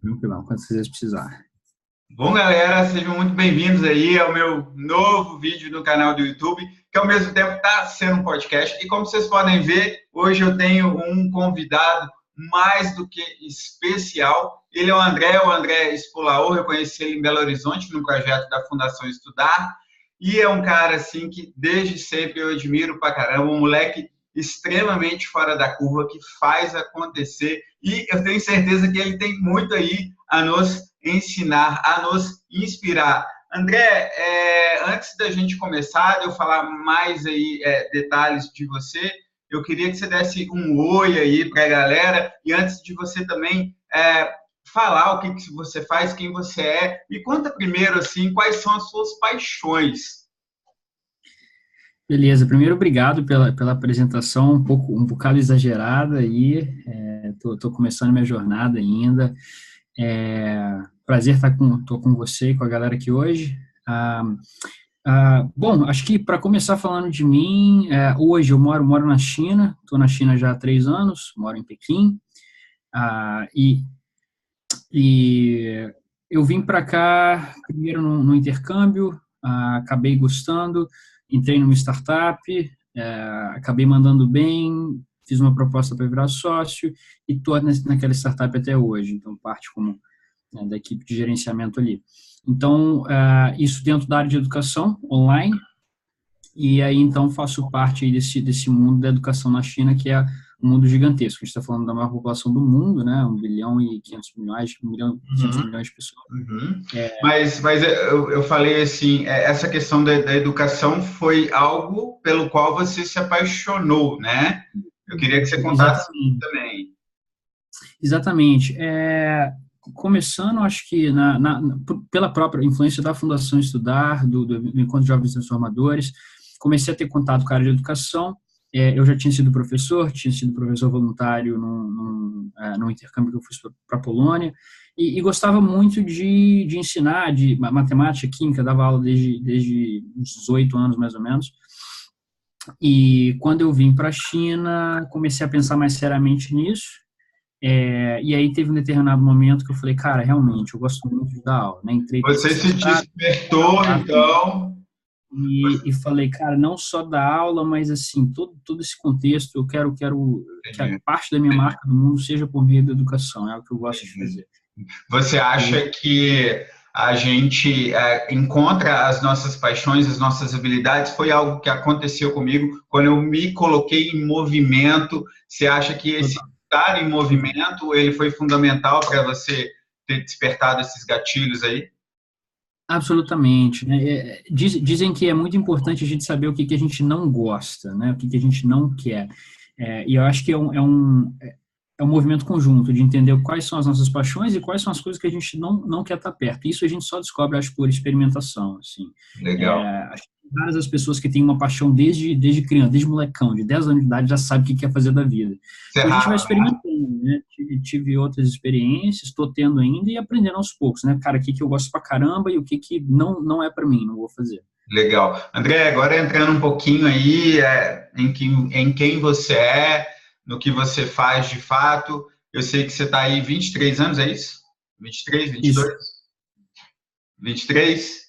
Tranquilão, quantas vezes precisar. Bom, galera, sejam muito bem-vindos aí ao meu novo vídeo no canal do YouTube, que ao mesmo tempo está sendo um podcast. E como vocês podem ver, hoje eu tenho um convidado mais do que especial. Ele é o André Spolaor. Eu conheci ele em Belo Horizonte, no projeto da Fundação Estudar. E é um cara, assim, que desde sempre eu admiro pra caramba, um moleque extremamente fora da curva, que faz acontecer. E eu tenho certeza que ele tem muito aí a nos ensinar, a nos inspirar. André, antes da gente começar, de eu falar mais aí detalhes de você, eu queria que você desse um oi aí para a galera, e antes de você também falar o que você faz, quem você é, me conta primeiro, assim, quais são as suas paixões. Beleza, primeiro obrigado pela apresentação, um bocado exagerada aí, tô começando minha jornada ainda. Prazer tô com você e com a galera aqui hoje. Bom, acho que para começar falando de mim, hoje eu moro na China, estou na China já há 3 anos, moro em Pequim, e eu vim para cá primeiro no intercâmbio, acabei gostando, entrei numa startup, acabei mandando bem, fiz uma proposta para virar sócio e estou naquela startup até hoje, então parte como da equipe de gerenciamento ali. Então, isso dentro da área de educação online, e aí então faço parte aí desse mundo da educação na China, que é um mundo gigantesco. A gente está falando da maior população do mundo, né? 1 bilhão e 500 milhões, 1 bilhão e 500 milhões de pessoas. Uhum. Mas eu falei assim, essa questão da educação foi algo pelo qual você se apaixonou, né? Eu queria que você contasse também. Exatamente. Começando, acho que pela própria influência da Fundação Estudar, do Encontro de Jovens Transformadores, comecei a ter contato com a área de educação. Eu já tinha sido professor voluntário num intercâmbio que eu fiz para a Polônia, e gostava muito de ensinar, de matemática, química, dava aula desde uns 18 anos, mais ou menos. E quando eu vim para a China, comecei a pensar mais seriamente nisso. E aí teve um determinado momento que eu falei, cara, realmente, eu gosto muito de dar aula, né? Entrei Você se despertou, então... E falei, cara, não só dar aula, mas assim, todo esse contexto, eu quero que a parte da minha marca do mundo seja por meio da educação, é o que eu gosto de fazer. Você acha que a gente encontra as nossas paixões, as nossas habilidades? Foi algo que aconteceu comigo quando eu me coloquei em movimento. Você acha que esse estar em movimento, ele foi fundamental para você ter despertado esses gatilhos aí? Absolutamente, né? Dizem que é muito importante a gente saber o que a gente não gosta, né? O que a gente não quer. E eu acho que é um movimento conjunto de entender quais são as nossas paixões e quais são as coisas que a gente não quer estar perto. Isso a gente só descobre, acho, por experimentação, assim. Legal. Acho que várias das pessoas que têm uma paixão desde criança, desde molecão, de 10 anos de idade, já sabe o que quer fazer da vida. Então, a gente vai experimentando, né? Tive outras experiências, estou tendo ainda e aprendendo aos poucos, né? Cara, o que eu gosto pra caramba e o que não é para mim, não vou fazer. Legal. André, agora entrando um pouquinho aí em quem você é, no que você faz de fato. Eu sei que você está aí 23 anos, é isso? 23, 22? Isso. 23?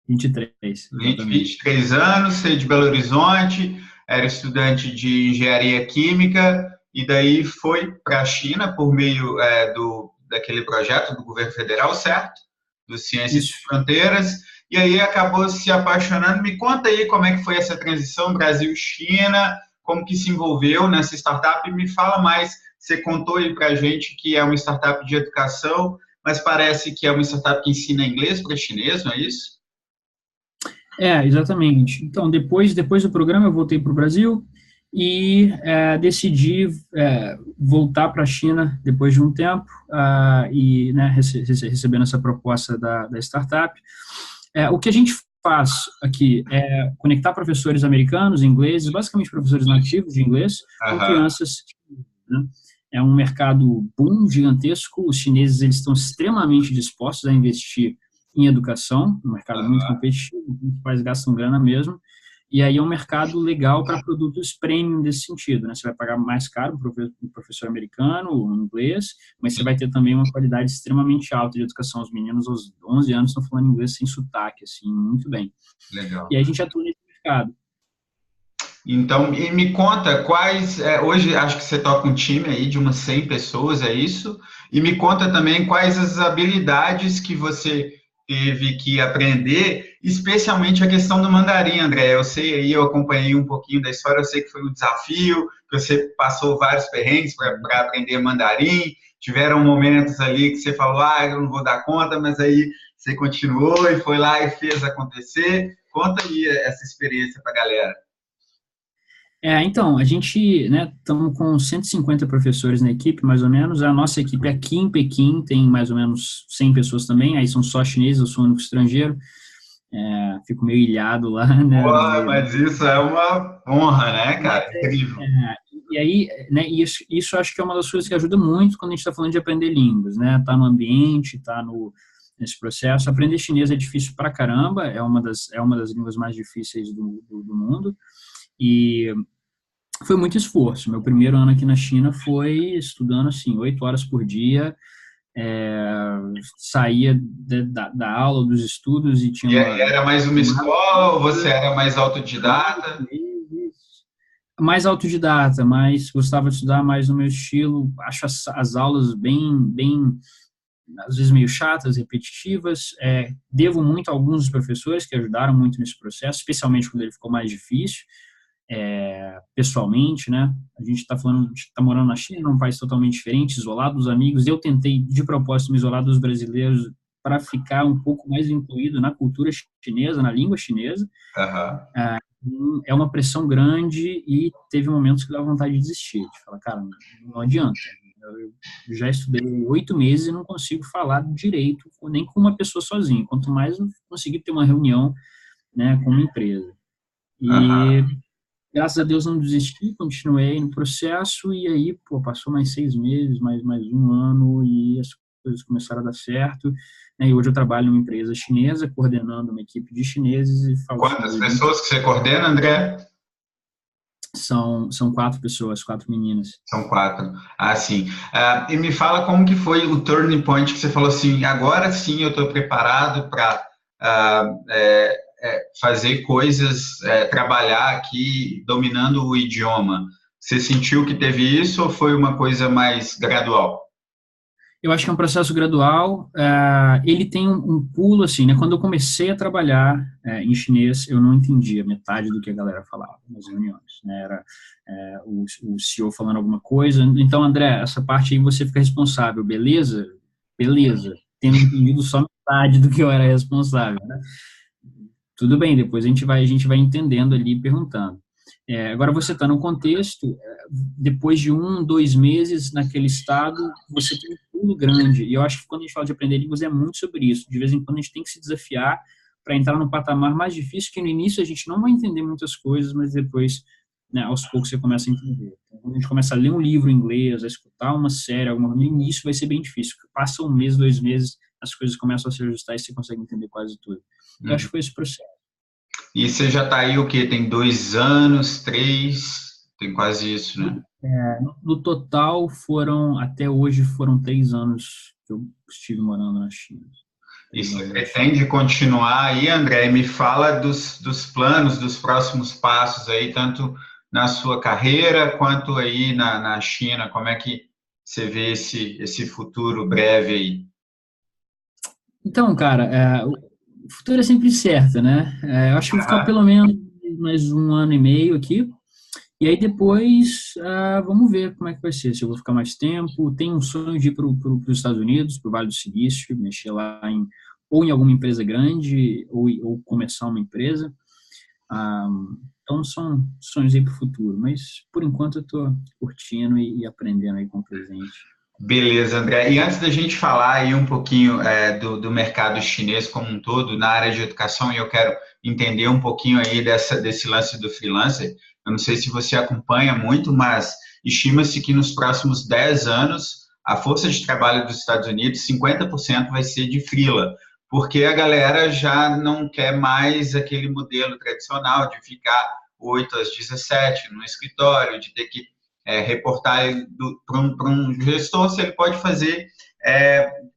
23. 23 anos, você é de Belo Horizonte, era estudante de engenharia química, e daí foi para a China por meio daquele projeto do governo federal, certo? Do Ciências Sem Fronteiras, e aí acabou se apaixonando. Me conta aí como é que foi essa transição Brasil-China, como que se envolveu nessa startup, e me fala mais. Você contou aí para a gente que é uma startup de educação, mas parece que é uma startup que ensina inglês para chinês, não é isso? Exatamente. Então, depois do programa, eu voltei para o Brasil e decidi voltar para a China depois de um tempo e recebendo essa proposta da startup. O que a gente faz aqui é conectar professores americanos, ingleses, basicamente professores nativos de inglês, com crianças. Né? É um mercado boom, gigantesco. Os chineses eles estão extremamente dispostos a investir em educação, um mercado muito competitivo, os pais gastam grana mesmo, E aí é um mercado legal para produtos premium desse sentido, né? Você vai pagar mais caro para o professor americano, o inglês, mas você vai ter também uma qualidade extremamente alta de educação. Os meninos aos 11 anos estão falando inglês sem sotaque, assim, muito bem. Legal. E aí a gente atua nesse mercado. Então, e me conta quais, hoje acho que você toca um time aí de umas 100 pessoas, é isso? E me conta também quais as habilidades que você teve que aprender, especialmente a questão do mandarim, André. Eu sei aí, eu acompanhei um pouquinho da história, eu sei que foi um desafio, que você passou vários perrengues para aprender mandarim, tiveram momentos ali que você falou, eu não vou dar conta, mas aí você continuou e foi lá e fez acontecer. Conta aí essa experiência para a galera. Então, a gente, né, estamos com 150 professores na equipe, mais ou menos. A nossa equipe aqui em Pequim tem mais ou menos 100 pessoas também, aí são só chineses, eu sou o único estrangeiro. Fico meio ilhado lá, né? Pô, mas isso é uma honra, né, Mas, cara? Incrível. e aí, né, isso acho que é uma das coisas que ajuda muito quando a gente está falando de aprender línguas, né? Tá no ambiente, tá nesse processo. Aprender chinês é difícil pra caramba, é uma das línguas mais difíceis do mundo. E foi muito esforço. Meu primeiro ano aqui na China foi estudando, assim, 8 horas por dia, saía da aula, dos estudos e tinha E era mais uma escola ou você era mais autodidata? Mais autodidata, mas gostava de estudar mais no meu estilo. Acho as aulas bem, às vezes meio chatas, repetitivas. Devo muito a alguns dos professores que ajudaram muito nesse processo, especialmente quando ele ficou mais difícil. Pessoalmente, né? A gente está falando, está morando na China, num país totalmente diferente, isolado dos amigos. Eu tentei, de propósito, me isolar dos brasileiros para ficar um pouco mais incluído na cultura chinesa, na língua chinesa. É uma pressão grande e teve momentos que dá vontade de desistir, de falar, cara, não adianta. Eu já estudei 8 meses e não consigo falar direito, nem com uma pessoa sozinho, quanto mais eu conseguir ter uma reunião, né, com uma empresa. E graças a Deus não desisti, continuei no processo e aí, passou mais 6 meses, mais um ano e as coisas começaram a dar certo. E hoje eu trabalho numa empresa chinesa, coordenando uma equipe de chineses e falo. Quantas pessoas que você coordena, André? São 4 pessoas, 4 meninas. São 4. Sim. E me fala como que foi o turning point que você falou assim, agora sim eu estou preparado para fazer coisas, trabalhar aqui dominando o idioma. Você sentiu que teve isso ou foi uma coisa mais gradual? Eu acho que é um processo gradual. Ele tem um pulo, assim, né? Quando eu comecei a trabalhar em chinês, eu não entendia metade do que a galera falava nas reuniões, né? Era o CEO falando alguma coisa. Então, André, essa parte aí você fica responsável, beleza? Beleza. Tendo entendido só metade do que eu era responsável, né? Tudo bem, depois a gente vai entendendo ali, perguntando. Agora você está no contexto, depois de 1, 2 meses naquele estado, você tem um pulo grande. E eu acho que quando a gente fala de aprender línguas é muito sobre isso. De vez em quando a gente tem que se desafiar para entrar no patamar mais difícil, que no início a gente não vai entender muitas coisas, mas depois, né, aos poucos você começa a entender. Então, quando a gente começa a ler um livro em inglês, a escutar uma série, no início vai ser bem difícil. Passa 1 mês, 2 meses, as coisas começam a se ajustar e você consegue entender quase tudo. Eu acho que foi esse processo. E você já está aí o quê? Tem 2 anos, 3? Tem quase isso, né? No total, até hoje, foram 3 anos que eu estive morando na China. E você pretende continuar aí, André? Me fala dos planos, dos próximos passos aí, tanto na sua carreira quanto aí na China. Como é que você vê esse futuro breve aí? Então, cara, o futuro é sempre incerto, né? Eu acho que vou ficar pelo menos mais 1 ano e meio aqui. E aí depois, vamos ver como é que vai ser, se eu vou ficar mais tempo. Tenho um sonho de ir para os Estados Unidos, para o Vale do Silício, mexer lá ou em alguma empresa grande, ou começar uma empresa. Então são sonhos aí para o futuro, mas por enquanto eu estou curtindo e aprendendo aí com o presente. Beleza, André. E antes da gente falar aí um pouquinho do mercado chinês como um todo, na área de educação, e eu quero entender um pouquinho aí desse lance do freelancer. Eu não sei se você acompanha muito, mas estima-se que nos próximos 10 anos, a força de trabalho dos Estados Unidos, 50% vai ser de freela, porque a galera já não quer mais aquele modelo tradicional de ficar 8 às 17 no escritório, de ter que reportar para um gestor se ele pode fazer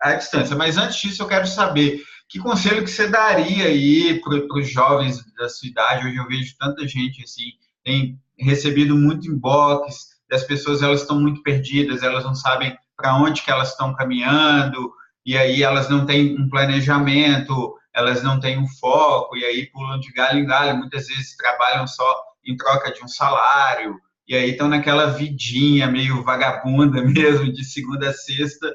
à distância. Mas antes disso, eu quero saber que conselho que você daria aí para os jovens da sua idade. Hoje eu vejo tanta gente assim, tem recebido muito inbox, das pessoas elas estão muito perdidas, elas não sabem para onde que elas estão caminhando, e aí elas não têm um planejamento, elas não têm um foco, e aí pulam de galho em galho, muitas vezes trabalham só em troca de um salário, e aí estão naquela vidinha meio vagabunda mesmo, de segunda a sexta,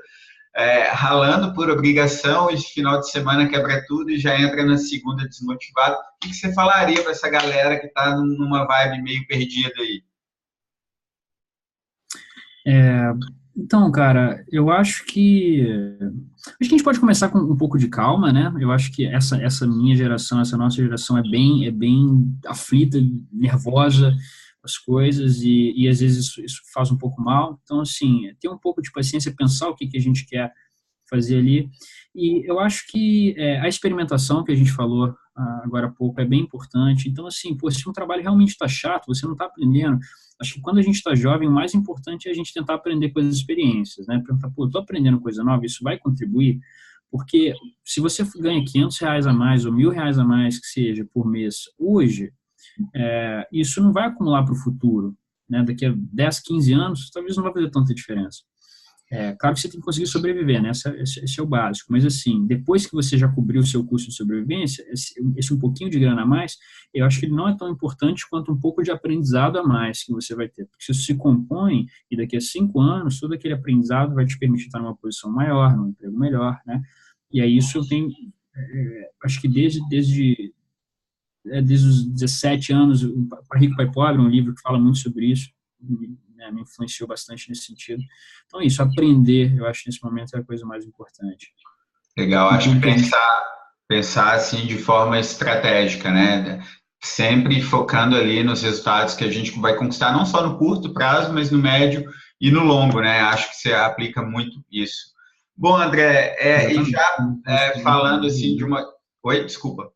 ralando por obrigação, e final de semana quebra tudo e já entra na segunda desmotivado. O que você falaria para essa galera que está numa vibe meio perdida aí? Então, cara, eu acho que a gente pode começar com um pouco de calma, né? Eu acho que essa minha geração, essa nossa geração é bem aflita, nervosa com as coisas e às vezes isso faz um pouco mal. Então, assim, ter um pouco de paciência, pensar o que a gente quer fazer ali. E eu acho que a experimentação que a gente falou agora há pouco é bem importante. Então, assim, se um trabalho realmente está chato, você não está aprendendo, acho que quando a gente está jovem, o mais importante é a gente tentar aprender com as experiências, né? Perguntar, estou aprendendo coisa nova, isso vai contribuir? Porque se você ganha R$ 500 a mais ou R$ 1.000 a mais, que seja, por mês, hoje, isso não vai acumular para o futuro, né? Daqui a 10, 15 anos, talvez não vai fazer tanta diferença. Claro que você tem que conseguir sobreviver, né? Esse é o básico. Mas, assim, depois que você já cobriu o seu custo de sobrevivência, esse um pouquinho de grana a mais, eu acho que ele não é tão importante quanto um pouco de aprendizado a mais que você vai ter. Porque isso se compõe e daqui a 5 anos, todo aquele aprendizado vai te permitir estar numa posição maior, num emprego melhor, né? E aí isso eu tenho, acho que desde os 17 anos, o Pai Rico, Pai Pobre, um livro que fala muito sobre isso, me influenciou bastante nesse sentido. Então, isso, aprender, eu acho que nesse momento é a coisa mais importante. Legal, acho que pensar assim de forma estratégica, né? Sempre focando ali nos resultados que a gente vai conquistar, não só no curto prazo, mas no médio e no longo, né? Acho que você aplica muito isso. Bom, André, e já falando assim de uma... Oi, desculpa.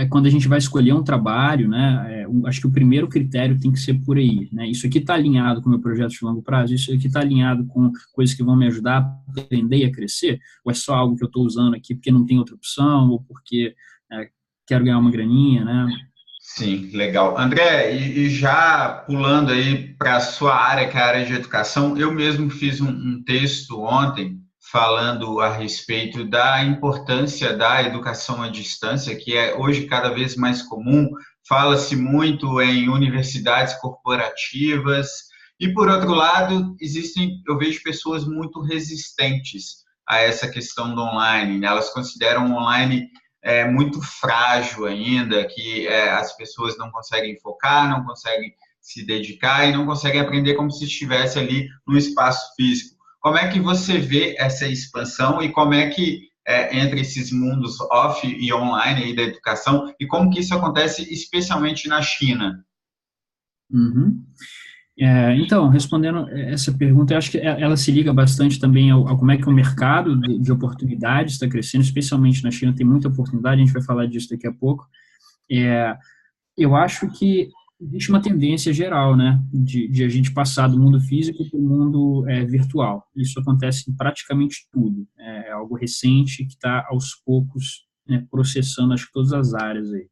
Quando a gente vai escolher um trabalho, né, acho que o primeiro critério tem que ser por aí, né, isso aqui está alinhado com o meu projeto de longo prazo, isso aqui está alinhado com coisas que vão me ajudar a aprender e a crescer, ou é só algo que eu estou usando aqui porque não tem outra opção, ou porque quero ganhar uma graninha, né? Sim, legal. André, e já pulando aí para a sua área, que é a área de educação, eu mesmo fiz um texto ontem falando a respeito da importância da educação à distância, que é hoje cada vez mais comum. Fala-se muito em universidades corporativas e, por outro lado, eu vejo pessoas muito resistentes a essa questão do online, né? Elas consideram o online muito frágil ainda, que as pessoas não conseguem focar, não conseguem se dedicar e não conseguem aprender como se estivesse ali no espaço físico. Como é que você vê essa expansão e como é que entre esses mundos off e online aí da educação e como que isso acontece especialmente na China? Uhum. Então, respondendo essa pergunta, eu acho que ela se liga bastante também ao como é que o mercado de oportunidades está crescendo, especialmente na China, tem muita oportunidade, a gente vai falar disso daqui a pouco. Eu acho que existe uma tendência geral, né, de a gente passar do mundo físico para o mundo virtual. Isso acontece em praticamente tudo. É algo recente que está, aos poucos, né, processando, acho que todas as áreas aí.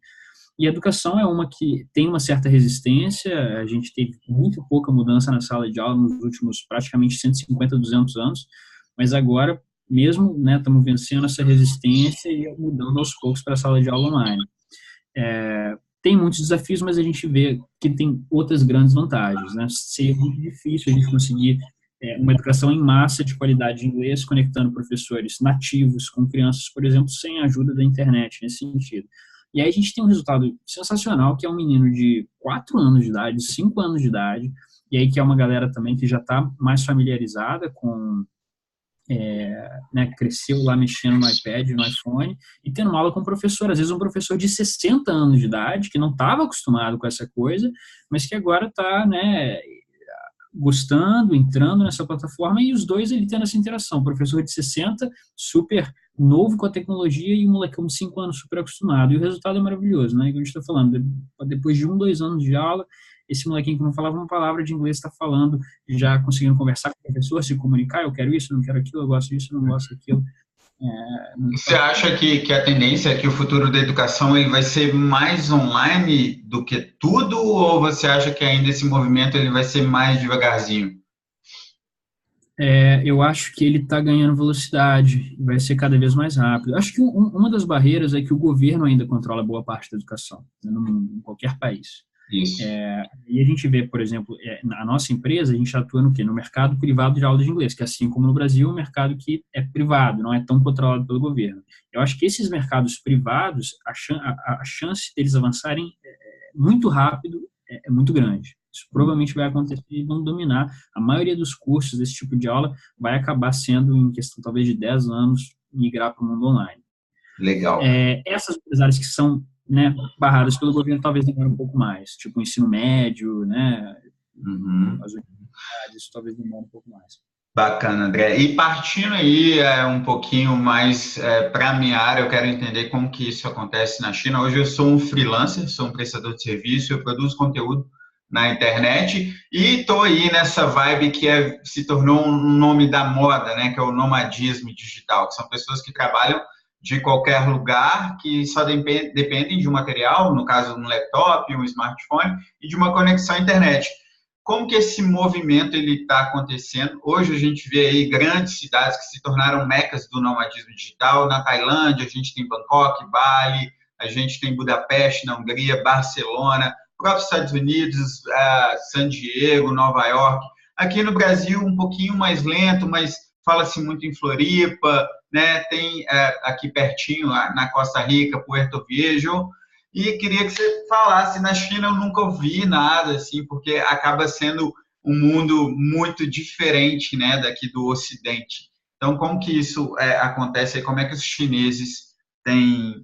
E a educação é uma que tem uma certa resistência, a gente teve muito pouca mudança na sala de aula nos últimos praticamente 150, 200 anos, mas agora, mesmo, né, estamos vencendo essa resistência e mudando aos poucos para a sala de aula online. Tem muitos desafios, mas a gente vê que tem outras grandes vantagens, né? Seria muito difícil a gente conseguir uma educação em massa de qualidade de inglês, conectando professores nativos com crianças, por exemplo, sem a ajuda da internet, nesse sentido. E aí a gente tem um resultado sensacional, que é um menino de 4 anos de idade, 5 anos de idade, e aí que é uma galera também que já está mais familiarizada com, né, cresceu lá mexendo no iPad, no iPhone, e tendo uma aula com um professor, às vezes um professor de 60 anos de idade, que não estava acostumado com essa coisa, mas que agora está, né, gostando, entrando nessa plataforma, e os dois ele tendo essa interação. O professor de 60, super novo com a tecnologia, e o molecão de 5 anos super acostumado. E o resultado é maravilhoso, né? Como a gente está falando, depois de 2 anos de aula, esse molequinho que não falava uma palavra de inglês está falando, já conseguindo conversar com o professor, se comunicar, eu quero isso, não quero aquilo, eu gosto disso, não gosto daquilo. Você acha que a tendência é que o futuro da educação ele vai ser mais online do que tudo, ou você acha que ainda esse movimento ele vai ser mais devagarzinho? Eu acho que ele está ganhando velocidade, vai ser cada vez mais rápido. Acho que uma das barreiras é que o governo ainda controla boa parte da educação, né, em qualquer país. Isso. E a gente vê, por exemplo, a nossa empresa, a gente atua no quê? No mercado privado de aula de inglês, que assim como no Brasil, é um mercado que é privado, não é tão controlado pelo governo. Eu acho que esses mercados privados, a chance deles avançarem muito rápido é muito grande. Isso provavelmente vai acontecer e vão dominar. A maioria dos cursos desse tipo de aula vai acabar sendo, em questão talvez de 10 anos, migrar para o mundo online. Legal. Essas áreas que são, né, barradas pelo governo talvez demorem um pouco mais, tipo o ensino médio, né, as universidades, isso talvez demore um pouco mais. Bacana, André. E partindo aí um pouquinho mais para a minha área, eu quero entender como que isso acontece na China. Hoje eu sou um freelancer, sou um prestador de serviço, eu produzo conteúdo na internet e estou aí nessa vibe que se tornou um nome da moda, né, que é o nomadismo digital, que são pessoas que trabalham de qualquer lugar, que só dependem de um material, no caso um laptop, um smartphone, e de uma conexão à internet. Como que esse movimento ele está acontecendo? Hoje a gente vê aí grandes cidades que se tornaram mecas do nomadismo digital. Na Tailândia, a gente tem Bangkok, Bali, a gente tem Budapeste, na Hungria, Barcelona, próprios Estados Unidos, San Diego, Nova York. Aqui no Brasil, um pouquinho mais lento, mas fala-se muito em Floripa, né? Tem aqui pertinho, na Costa Rica, Puerto Viejo. E queria que você falasse, na China eu nunca ouvi nada, assim, porque acaba sendo um mundo muito diferente, né, daqui do Ocidente. Então, como que isso acontece? Como é que os chineses têm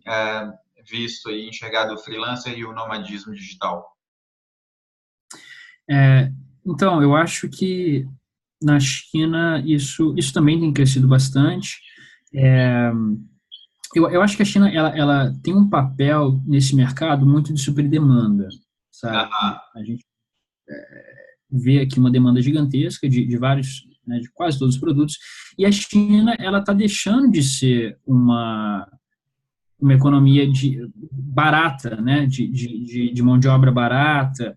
visto e enxergado o freelancer e o nomadismo digital? Então, eu acho que na China isso também tem crescido bastante. Eu acho que a China ela tem um papel nesse mercado muito de superdemanda, sabe? A gente vê aqui uma demanda gigantesca de vários, né, de quase todos os produtos, e a China ela está deixando de ser uma economia barata, né, de mão de obra barata,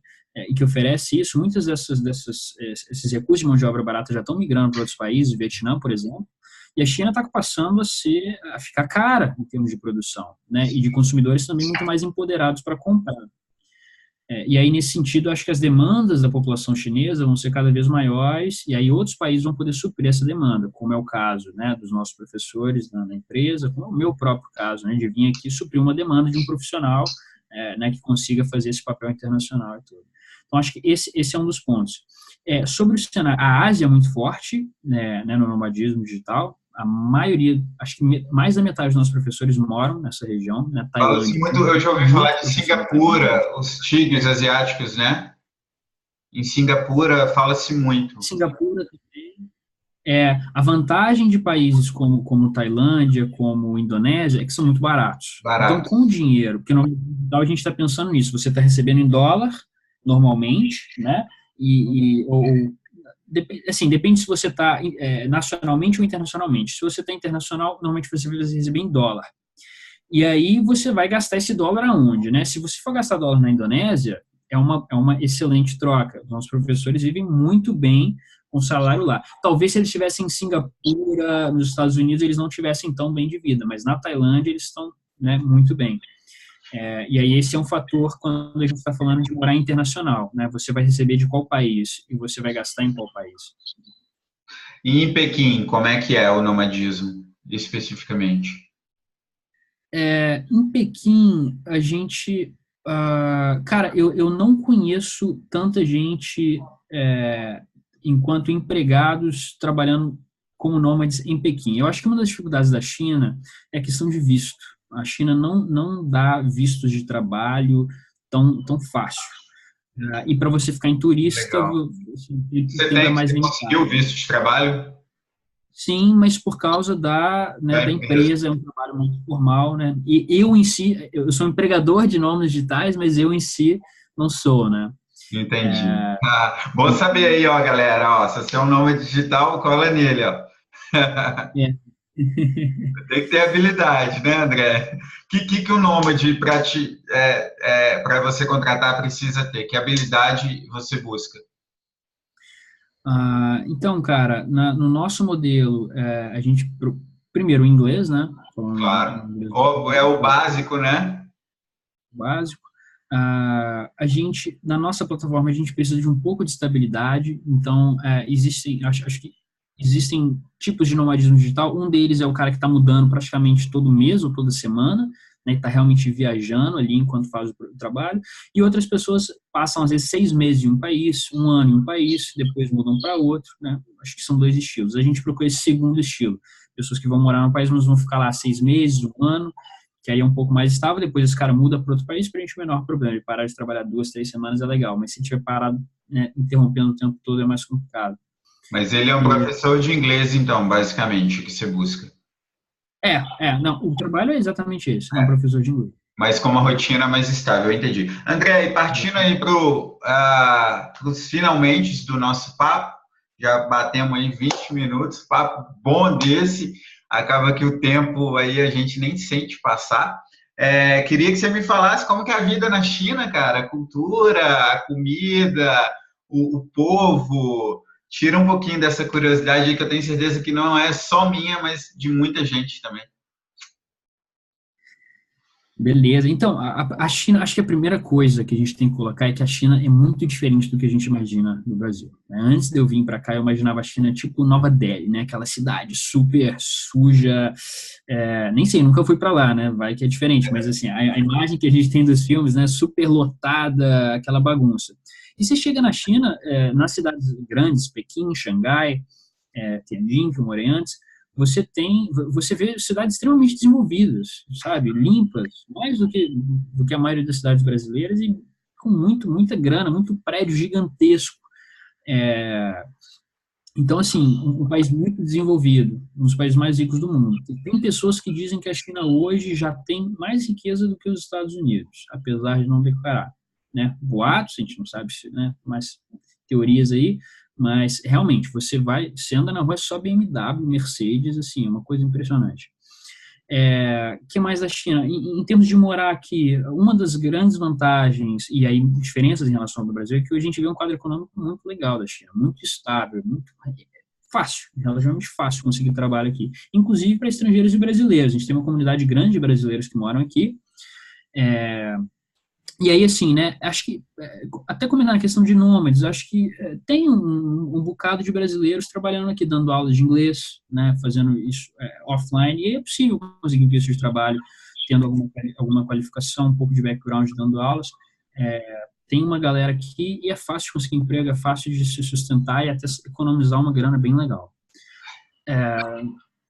e que oferece isso. Muitos esses recursos de mão de obra barata já estão migrando para outros países, Vietnã, por exemplo, e a China está passando a ficar cara em termos de produção, né, e de consumidores também muito mais empoderados para comprar. E aí, nesse sentido, acho que as demandas da população chinesa vão ser cada vez maiores, e aí outros países vão poder suprir essa demanda, como é o caso, né, dos nossos professores na empresa, como é o meu próprio caso, né, de vir aqui suprir uma demanda de um profissional, né, que consiga fazer esse papel internacional e tudo. Então, acho que esse é um dos pontos. Sobre o cenário, a Ásia é muito forte, né, no nomadismo digital. A maioria, acho que mais da metade dos nossos professores moram nessa região, né? Fala-se muito, eu já ouvi falar de Singapura, os tigres asiáticos, né? Em Singapura fala-se muito. Singapura também. A vantagem de países como Tailândia, como Indonésia, é que são muito baratos. Então, com o dinheiro, porque no a gente está pensando nisso, você está recebendo em dólar, normalmente, né? Assim, depende se você está nacionalmente ou internacionalmente. Se você está internacional, normalmente você vai receber em dólar. E aí você vai gastar esse dólar aonde, né? Se você for gastar dólar na Indonésia, é uma excelente troca. Os nossos professores vivem muito bem com o salário lá. Talvez se eles estivessem em Singapura, nos Estados Unidos, eles não tivessem tão bem de vida, mas na Tailândia eles estão, né, muito bem. E aí esse é um fator quando a gente está falando de morar internacional, né? Você vai receber de qual país e você vai gastar em qual país. E em Pequim, como é que é o nomadismo, especificamente? Em Pequim, a gente... cara, eu não conheço tanta gente enquanto empregados trabalhando como nômades em Pequim. Eu acho que uma das dificuldades da China é a questão de visto. A China não dá vistos de trabalho tão fácil. E para você ficar em turista, Legal. o tempo é mais Você conseguiu limitado. o visto de trabalho Sim, mas por causa né, da da empresa? empresa, é um trabalho muito formal, né? E eu em si, eu sou empregador de nomes digitais, mas eu em si não sou, né? Entendi. Bom saber aí, ó, galera. Ó, se você é um nome digital, cola nele, ó. É. Tem que ter habilidade, né, André? Que o nômade para você contratar precisa ter? Que habilidade você busca? Então, cara, no nosso modelo, a gente, primeiro, o inglês, né? Falando Claro. inglês É o básico, né? básico. A gente, na nossa plataforma, a gente precisa de um pouco de estabilidade, então, acho que existem tipos de nomadismo digital, um deles é o cara que está mudando praticamente todo mês ou toda semana, né, está realmente viajando ali enquanto faz o trabalho, e outras pessoas passam, às vezes, 6 meses em um país, um ano em um país, depois mudam para outro, né, acho que são dois estilos. A gente procura esse segundo estilo, pessoas que vão morar no país, mas vão ficar lá 6 meses, um ano, que aí é um pouco mais estável, depois esse cara muda para outro país, para a gente é o menor problema, ele parar de trabalhar 2, 3 semanas é legal, mas se tiver parado, né, interrompendo o tempo todo é mais complicado. Mas ele é um E, professor de inglês, então, basicamente, que você busca. não, o trabalho é exatamente esse, é um professor de inglês. Mas com uma rotina mais estável, eu entendi. André, e partindo aí para os finalmente do nosso papo, já batemos aí 20 minutos, papo bom desse, acaba que o tempo aí a gente nem sente passar. Queria que você me falasse como que é a vida na China, cara, a cultura, a comida, o povo. Tira um pouquinho dessa curiosidade aí que eu tenho certeza que não é só minha, mas de muita gente também. Beleza. Então, a China, acho que a primeira coisa que a gente tem que colocar é que a China é muito diferente do que a gente imagina no Brasil, né? Antes de eu vir para cá, eu imaginava a China tipo Nova Delhi, né? Aquela cidade super suja. Nem sei, nunca fui para lá, né? Vai que é diferente, mas assim, a imagem que a gente tem dos filmes, né? Super lotada, aquela bagunça. E você chega na China, nas cidades grandes, Pequim, Xangai, Tianjin, que eu morei antes, você vê cidades extremamente desenvolvidas, sabe, limpas, mais do que a maioria das cidades brasileiras e com muita grana, muito prédio gigantesco. É, então, assim, um país muito desenvolvido, um dos países mais ricos do mundo. Tem pessoas que dizem que a China hoje já tem mais riqueza do que os Estados Unidos, apesar de não declarar, né? Boatos, a gente não sabe se, né? Mais teorias aí, mas realmente você anda na rua é só BMW, Mercedes, assim, é uma coisa impressionante. Que mais da China? Em termos de morar aqui, uma das grandes vantagens, e aí diferenças em relação ao Brasil, é que hoje a gente vê um quadro econômico muito legal da China, muito estável, muito fácil, relativamente fácil conseguir trabalho aqui, inclusive para estrangeiros e brasileiros. A gente tem uma comunidade grande de brasileiros que moram aqui, e aí, assim, né, acho que, até comentar na questão de nômades, acho que tem um bocado de brasileiros trabalhando aqui, dando aulas de inglês, né, fazendo isso offline, e aí é possível conseguir um visto de trabalho, tendo alguma qualificação, um pouco de background dando aulas. Tem uma galera aqui e é fácil de conseguir emprego, é fácil de se sustentar e até economizar uma grana bem legal.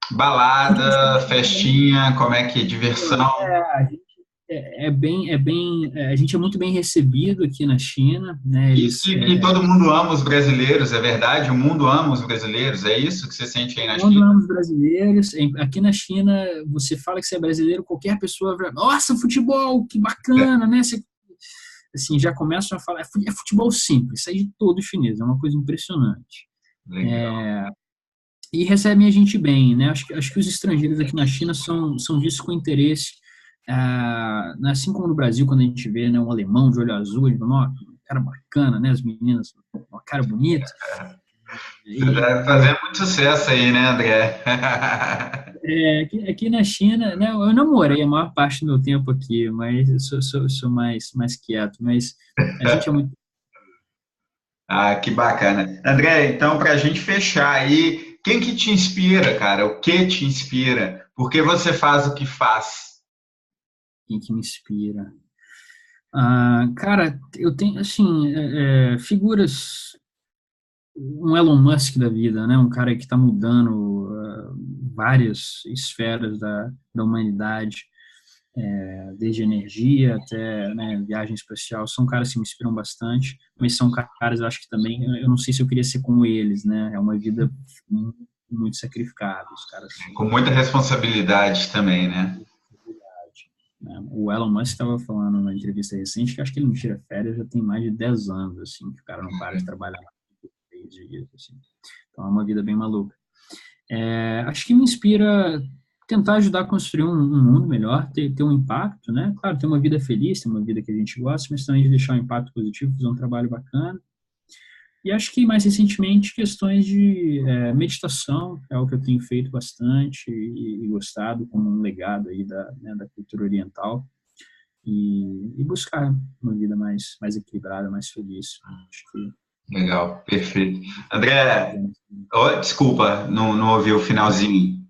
Balada, festinha, como é que é? Diversão. A gente a gente é muito bem recebido aqui na China, né? Diz que todo mundo ama os brasileiros, é verdade? O mundo ama os brasileiros, é isso que você sente aí na Quando China? os brasileiros, aqui na China, você fala que você é brasileiro, qualquer pessoa vai, nossa, futebol, que bacana, né? Assim, já começam a falar, é futebol simples, isso aí de todo chinês, é uma coisa impressionante. Legal. E recebem a gente bem, né? Acho que os estrangeiros aqui na China são vistos com interesse, assim como no Brasil, quando a gente vê, né, um alemão de olho azul, a gente fala, ó, cara bacana, né? As meninas, uma cara bonita. Você deve fazer muito sucesso aí, né, André? Aqui na China, né, eu namorei a maior parte do meu tempo aqui, mas eu sou mais quieto, mas a gente é muito. Ah, que bacana. André, então, para a gente fechar aí, quem que te inspira, cara? O que te inspira? Por que você faz o que faz? Quem que me inspira? Cara, eu tenho, assim, figuras, um Elon Musk da vida, né, um cara que está mudando várias esferas da humanidade. desde energia até, né, viagem espacial, são caras que me inspiram bastante, mas são caras, eu acho que também, eu não sei se eu queria ser como eles, né, é uma vida muito sacrificada, os caras são, Com muita responsabilidade também, né? né? O Elon Musk estava falando numa entrevista recente que acho que ele não tira férias já tem mais de 10 anos, assim, que o cara não para de trabalhar 3 dias, assim. Então é uma vida bem maluca. Acho que me inspira tentar ajudar a construir um mundo melhor, ter um impacto, né? Claro, ter uma vida feliz, ter uma vida que a gente gosta, mas também de deixar um impacto positivo, fazer um trabalho bacana. E acho que, mais recentemente, questões de meditação é o que eu tenho feito bastante e gostado como um legado aí da cultura oriental e buscar uma vida mais equilibrada, mais feliz. Acho que Legal, perfeito. André, desculpa, não ouvi o finalzinho.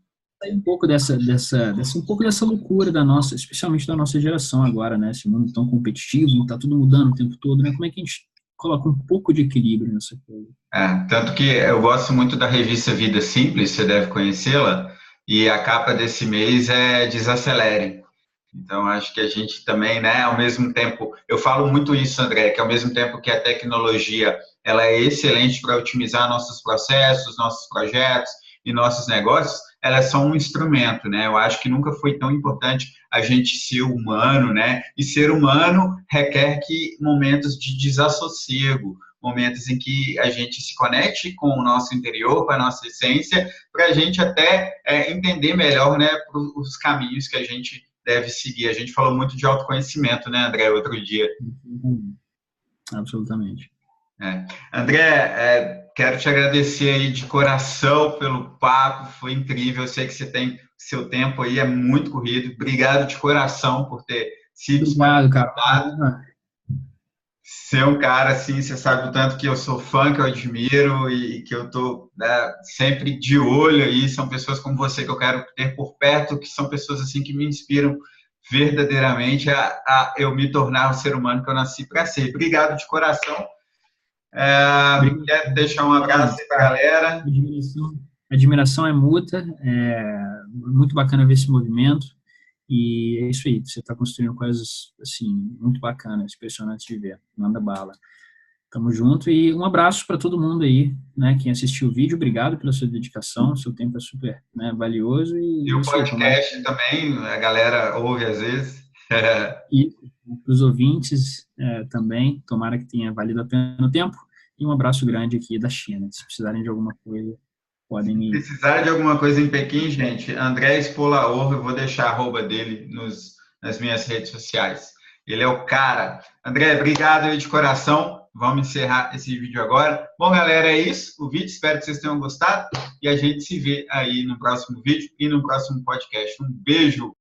um pouco um pouco dessa loucura da nossa, especialmente da nossa geração agora, né? Esse mundo tão competitivo, tá tudo mudando o tempo todo, né? Como é que a gente coloca um pouco de equilíbrio nessa coisa? Tanto que eu gosto muito da revista Vida Simples, você deve conhecê-la, e a capa desse mês é Desacelere. Então, acho que a gente também, né, ao mesmo tempo, eu falo muito isso, André, que ao mesmo tempo que a tecnologia ela é excelente para otimizar nossos processos, nossos projetos e nossos negócios, ela é só um instrumento, né? Eu acho que nunca foi tão importante a gente ser humano, né? E ser humano requer que momentos de desassossego, momentos em que a gente se conecte com o nosso interior, com a nossa essência, para a gente até entender melhor, né, os caminhos que a gente deve seguir. A gente falou muito de autoconhecimento, né, André, outro dia. Absolutamente. André, quero te agradecer aí de coração pelo papo, foi incrível. Eu sei que você tem seu tempo aí, é muito corrido. Obrigado de coração por ter sido disponibilizado. Ser um cara assim, você sabe o tanto que eu sou fã, que eu admiro e que eu tô, né, sempre de olho aí. São pessoas como você que eu quero ter por perto, que são pessoas assim que me inspiram verdadeiramente a eu me tornar o ser humano que eu nasci para ser. Obrigado de coração. Quero deixar um abraço aí para a galera. A admiração é mútua, muito bacana ver esse movimento. E é isso aí, você está construindo coisas, assim, muito bacanas, impressionantes de ver. Manda bala. Tamo junto e um abraço para todo mundo aí, né? Quem assistiu o vídeo, obrigado pela sua dedicação, seu tempo é super, né, valioso. E o podcast também, a galera ouve às vezes. E para os ouvintes também, tomara que tenha valido a pena o tempo. E um abraço grande aqui da China. Se precisarem de alguma coisa, podem me... Se precisarem de alguma coisa em Pequim, gente, André Spolaor, eu vou deixar a arroba dele nas minhas redes sociais. Ele é o cara. André, obrigado aí de coração. Vamos encerrar esse vídeo agora. Bom, galera, é isso. O vídeo, espero que vocês tenham gostado. E a gente se vê aí no próximo vídeo e no próximo podcast. Um beijo!